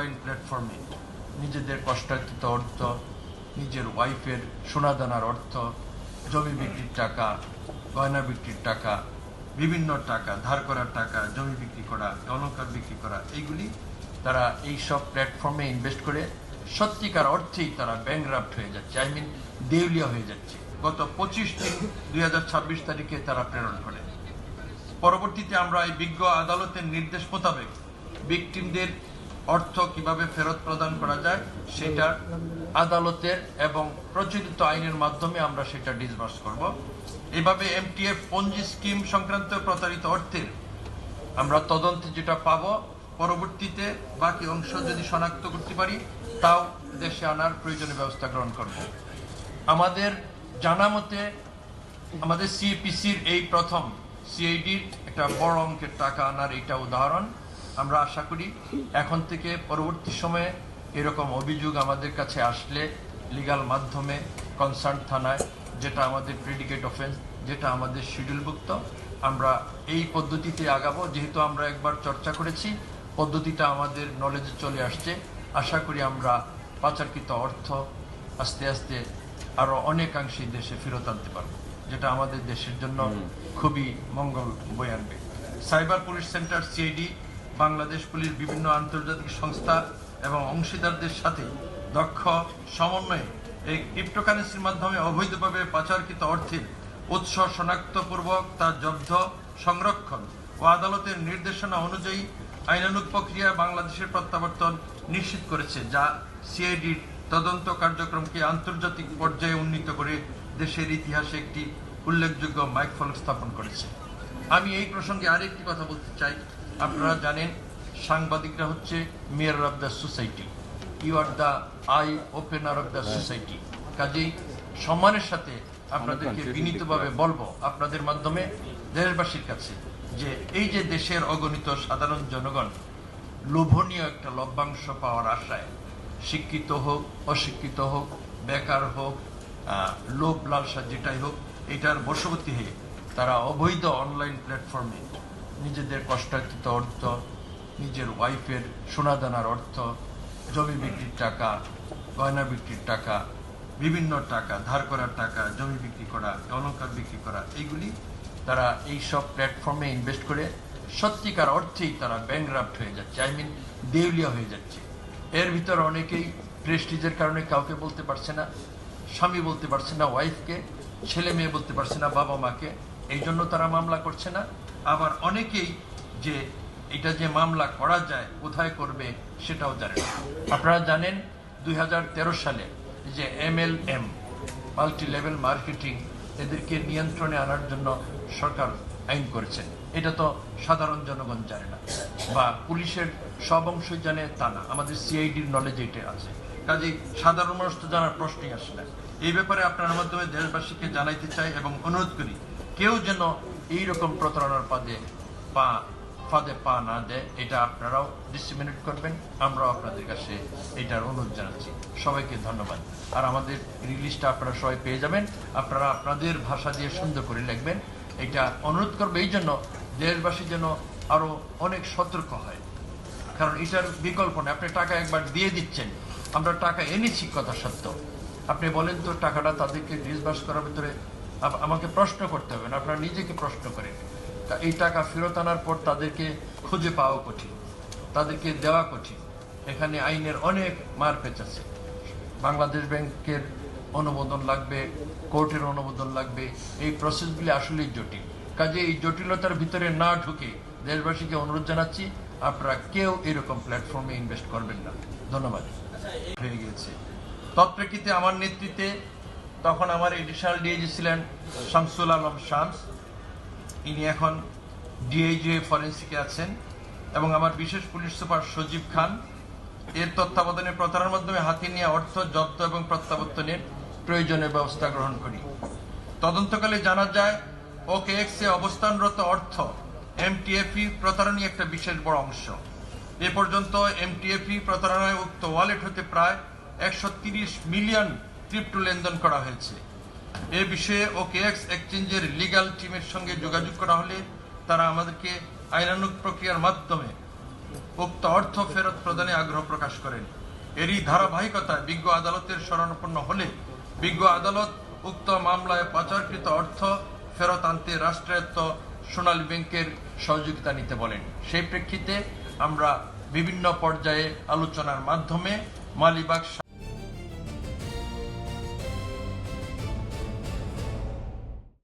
Online প্ল্যাটফর্মে নিজেদের কষ্টার্জিত অর্থ, নিজের ওয়াইফের সোনাদানার অর্থ, জমি বিক্রির টাকা, গয়না বিক্রির টাকা, বিভিন্ন টাকা, ধার করার টাকা, জমি বিক্রি করা, অলংকার বিক্রি করা, এইগুলি তারা এই সব প্ল্যাটফর্মে ইনভেস্ট করে সত্যিকার অর্থেই তারা ব্যাংকরাপ্ট হয়ে যাচ্ছে, দেউলিয়া হয়ে যাচ্ছে। গত 25/3/2026 তারিখে তারা প্রেরণ করে। পরবর্তীতে আমরা এই বিজ্ঞ আদালতের নির্দেশ মোতাবেক ভিকটিমদের অর্থ কিভাবে ফেরত প্রদান করা যায় সেটা আদালতের এবং প্রচলিত আইনের মাধ্যমে আমরা সেটা ডিসবার্স করব। এভাবে এমটিএফ পঞ্জি স্কিম সংক্রান্ত প্রতারিত অর্থের আমরা তদন্তে যেটা পাবো, পরবর্তীতে বাকি অংশ যদি শনাক্ত করতে পারি তাও দেশে আনার প্রয়োজনীয় ব্যবস্থা গ্রহণ করব। আমাদের জানা মতে আমাদের সিএপিসির এই প্রথম সিআইডির একটা বড় অঙ্কের টাকা আনার এটা উদাহরণ। আমরা আশা করি এখন থেকে পরবর্তী সময়ে এরকম অভিযোগ আমাদের কাছে আসলে লিগ্যাল মাধ্যমে কনসার্ন থানায়, যেটা আমাদের প্রেডিকেট অফেন্স, যেটা আমাদের শিডিউলভুক্ত, আমরা এই পদ্ধতিতে আগাবো। যেহেতু আমরা একবার চর্চা করেছি, পদ্ধতিটা আমাদের নলেজে চলে আসছে। আশা করি আমরা পাচারকৃত অর্থ আস্তে আস্তে আরো অনেকাংশে দেশে ফেরত আনতে পারবো, যেটা আমাদের দেশের জন্য খুবই মঙ্গল বয়ে আনবে। Cyber police centre CID Bangladesh police বিভিন্ন আন্তর্জাতিক সংস্থা এবং অংশীদারদের সাথে দক্ষ সমন্বয়ে এই ক্রিপ্টোকারেন্সির মাধ্যমে অবৈধভাবে পাচারকৃত অর্থের উৎস শনাক্তপূর্বক তার জব্দ, সংরক্ষণ ও আদালতের নির্দেশনা অনুযায়ী আইনানুগ প্রক্রিয়া বাংলাদেশের প্রত্যাবর্তন নিশ্চিত করেছে, যা সিআইডির তদন্ত কার্যক্রমকে আন্তর্জাতিক পর্যায়ে উন্নীত করে দেশের ইতিহাসে একটি উল্লেখযোগ্য মাইলফলক স্থাপন করেছে। আমি এই প্রসঙ্গে আরেকটি কথা বলতে চাই। আপনারা জানেন সাংবাদিকরা হচ্ছে mayor of the society, you are the eye opener of the society. কাজেই সম্মানের সাথে আপনাদেরকে বিনীতভাবে বলবো আপনাদের মাধ্যমে দেশবাসীর কাছে যে এই যে দেশের অগণিত সাধারণ জনগণ লোভনীয় একটা লভ্যাংশ পাওয়ার আশায় শিক্ষিত হোক, অশিক্ষিত হোক, বেকার হোক, লোভ লালসা যেটাই হোক, এটার বশবর্তী হয়ে তারা অবৈধ অনলাইন প্ল্যাটফর্মে নিজেদের কষ্টার্জিত অর্থ, নিজের ওয়াইফের সোনাদানার অর্থ, জমি বিক্রির টাকা, গয়না বিক্রির টাকা, বিভিন্ন টাকা, ধার করার টাকা, জমি বিক্রি করা, অলংকার বিক্রি করা, এইগুলি তারা এই সব প্ল্যাটফর্মে ইনভেস্ট করে সত্যিকার অর্থেই তারা ব্যাংকরাপ্ট হয়ে যাচ্ছে, দেউলিয়া হয়ে যাচ্ছে। এর ভিতরে অনেকেই প্রেস্টিজের কারণে কাউকে বলতে পারছে না, স্বামী বলতে পারছে না ওয়াইফকে, ছেলে মেয়ে বলতে পারছে না বাবা মাকে, এই জন্য তারা মামলা করছে না। আবার অনেকেই যে এটা যে মামলা করা যায়, কোথায় করবে সেটাও জানে না। আপনারা জানেন 2013 সালে যে MLM, মাল্টি লেভেল মার্কেটিং, এদেরকে নিয়ন্ত্রণে আনার জন্য সরকার আইন করেছেন। এটা তো সাধারণ জনগণ জানে না, বা পুলিশের সব অংশই জানে তা না, আমাদের সিআইডির নলেজ এটা আছে। কাজেই সাধারণ মানুষ তো জানার প্রশ্নই আসে না। এই ব্যাপারে আপনার মাধ্যমে দেশবাসীকে জানাইতে চাই এবং অনুরোধ করি কেউ যেন এইরকম প্রতারণার ফাঁদে পা না দেয়, এটা আপনারাও ডিসিমিনেট করবেন। আমরাও আপনাদের কাছে এটার অনুরোধ জানাচ্ছি। সবাইকে ধন্যবাদ। আর আমাদের রিলিজটা আপনারা সবাই পেয়ে যাবেন, আপনারা আপনাদের ভাষা দিয়ে সুন্দর করে লিখবেন। এটা অনুরোধ করবো এই জন্য দেশবাসী যেন আরো অনেক সতর্ক হয়, কারণ এটার বিকল্প নেই। আপনি টাকা একবার দিয়ে দিচ্ছেন, আমরা টাকা এনেছি কথা সত্য, আপনি বলেন তো টাকাটা তাদেরকে ডিসবার্স করার ভিতরে আমাকে প্রশ্ন করতে হবে না, আপনারা নিজেকে প্রশ্ন করেন। এই টাকা ফেরত আনার পর তাদেরকে খুঁজে পাওয়া কঠিন, তাদেরকে দেওয়া কঠিন। এখানে আইনের অনেক মারপ্যাচ আছে। বাংলাদেশ ব্যাংকের অনুমোদন লাগবে, কোর্টের অনুমোদন লাগবে, এই প্রসেসগুলি আসলেই জটিল। কাজে এই জটিলতার ভিতরে না ঢুকে দেশবাসীকে অনুরোধ জানাচ্ছি আপনারা কেউ এরকম প্ল্যাটফর্মে ইনভেস্ট করবেন না। ধন্যবাদ। হয়ে গেছে তৎপ্রেক্ষিতে আমার নেতৃত্বে তখন আমার এডিশনাল ডিআইজি ছিলেন শামসুল আলম শামস, ইনি এখন ডিআইজি ফরেন্সিকে আছেন, এবং আমার বিশেষ পুলিশ সুপার সজীব খান। এর তত্ত্বাবধানে প্রতারণার মাধ্যমে হাতে নিয়ে অর্থ জব্দ এবং প্রত্যাবর্তনের প্রয়োজনীয় ব্যবস্থা গ্রহণ করি। তদন্তকালে জানা যায় OKX এ অবস্থানরত অর্থ MTFE প্রতারণী একটা বিশেষ বড় অংশ। এ পর্যন্ত MTFE প্রতারণায় উক্ত ওয়ালেট হতে প্রায় 130 মিলিয়ন ক্রিপ্টো লেনদেন করা হয়েছে। এ বিষয়ে OKX এক্সচেঞ্জের লিগ্যাল টিমের সঙ্গে যোগাযোগ করা হলে তারা আমাদেরকে আইনানুগ প্রক্রিয়ার মাধ্যমে উক্ত অর্থ ফেরত প্রদানে আগ্রহ প্রকাশ করেন। এরই ধারাবাহিকতায় বিজ্ঞ আদালতের শরণাপন্ন হলে বিজ্ঞ আদালত উক্ত মামলায় পাচারকৃত অর্থ ফেরত আনতে রাষ্ট্রায়ত্ত সোনালী ব্যাংকের সহযোগিতা নিতে বলেন। সেই প্রেক্ষিতে আমরা বিভিন্ন পর্যায়ে আলোচনার মাধ্যমে মালিবাগ